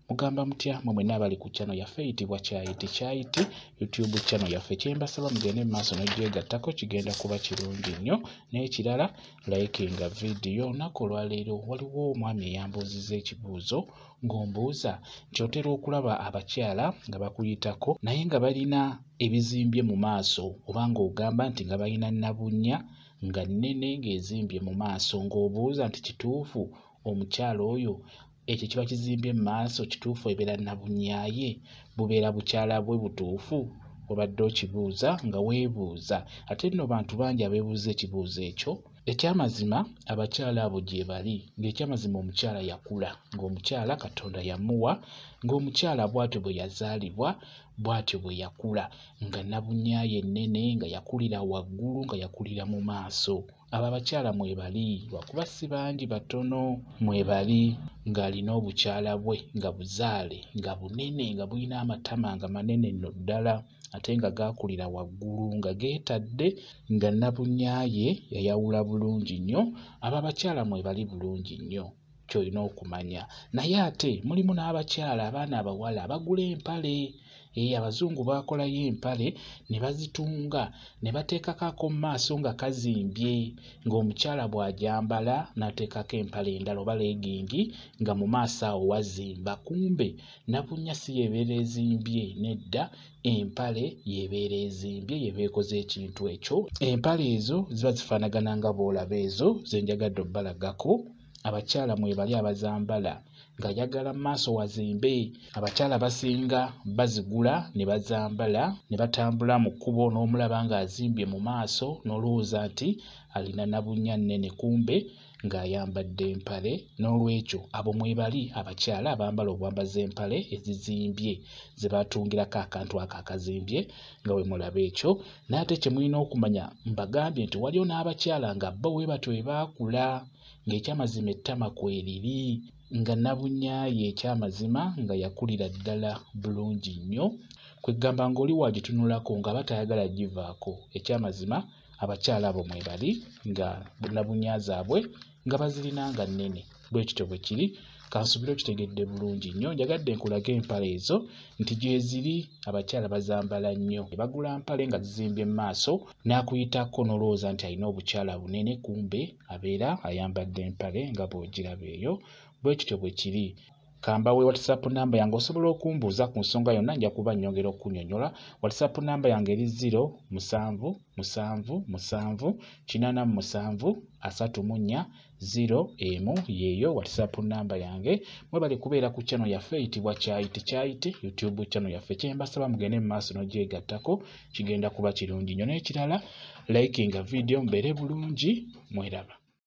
Mugamba mutya mwe mwenna abali ku channel yaffe eyitibwa Kyayiti YouTube channel yaffe. Kyembasaba mugende mu maaso n'ogyegattako kigenda kuba kirungi nnyo. N'ekirala likinga video. Olunaku olwaleero waliwo omwami eyambuuzizza ekibuuzo ng'ombuuza nti otera okulaba abakyala nga bakuyitako naye nga balina ebizimbye mu maaso oba ng'ogamba nti nga balina nabunnya nga nnene ng'ezimbye mu maaso ng'obuuza nti kituufu omukyala oyo ekyo kiba kizimbye mu maaso kituufu ebeera nabunnyaye bubeera bukyala bwe butuufu obadde okibuuza nga weebuuza ate nno bantu bangi abeebuuza ekibuuzo ekyo. Ekyamazima abakyala abo gye bali ng'ekyamazima omukyala yakula ng'omukyala Katonda yamuwa ng'omukyala bw'atyo bwe yazaalibwa bw'atyo bwe yakula nga nabunnyaye ennene nga yakulira waggulu nga yakulira mu maaso. Abo abakyala mwebali lwakuba si bangi batono mwebali ng'alina obukyala bwe nga buzaale nga bunene nga bulina amatama nga manene nno ddala ate nga gaakulira waggulu nga geetadde nga nabunnyaye yayawula bulungi nnyo. Abo abakyala mwebali bulungi nnyo ky'olina okumanya. Naye ate mulimu n'abakyala abaana abawala bagula empale. Abazungu baakolayo empale ne bazitunga ne bateekako mu maaso nga kazimbye ng'omukyala bw'agyambala n'ateekako empale endala oba leegingi nga mu maaso awo wazimba. Kumbe nabunnya si yeebeera ezimbye nedda empale yeebeera ezimbye yeeba ekoze ekintu ekyo. Empale ezo ziba zifaanagana nga bw'olaba ezo ze njagadde obbalagako. Abakyala mwebali abazambala ng'ayagala mu maaso wazimbe. Abakyala basinga bazigula ne bazambala ne batambula mu kkubo n'omulaba ng'azimbye mu maaso n'olowooza nti alina nabunnya nnene kumbe ng'ayambadde empale. N'olwekyo abo mwebali abakyala abambala obwambaza empale ezizimbye ze batungirako akantu ako akazimbye nga bwe mulaba ekyo. N'ate kye mulina okumanya mbagambye nti waliyo n'abakyala nga bo bwe batyo bwe baakula ng'ekyamazima ettama kweriri nga nabunnyaye ekyamazima nga yakulira ddala bulungi nnyo. Kwegamba ng'oli wagitunulako nga batayagala givaako. Ekyamazima abakyala abo mwebali nga nabunnya zaabwe nga bazirina nga nnene bwe kityo bwe kiri. Kansubire okitegedde bulungi nnyo. Njagadde nkulage empale ezo nti gye ziri abakyala bazambala nnyo. Bagula mpale nga zizimbye mu maaso n'akuyitako n'olowooza nti alina obukyala bunene kumbe abeera ayambadde empale nga bw'ogiraba eyo. Bwe kityo bwe kiri. Kambawe WhatsApp namba yange osobola okumbuuza ku nsonga yonna nja kuba nnyongera okunnyonnyola. WhatsApp namba yange eri 0777873401 yeeyo WhatsApp namba yange. Mwebale kubeera ku channel yaffe eyitibwa Kyayiti YouTube channel yaffe. Kyembasaba mugende mu maaso n'ogyegattako kigenda kuba kirungi nnyo. N'ekirala likinga video mbeere bulungi mweraba.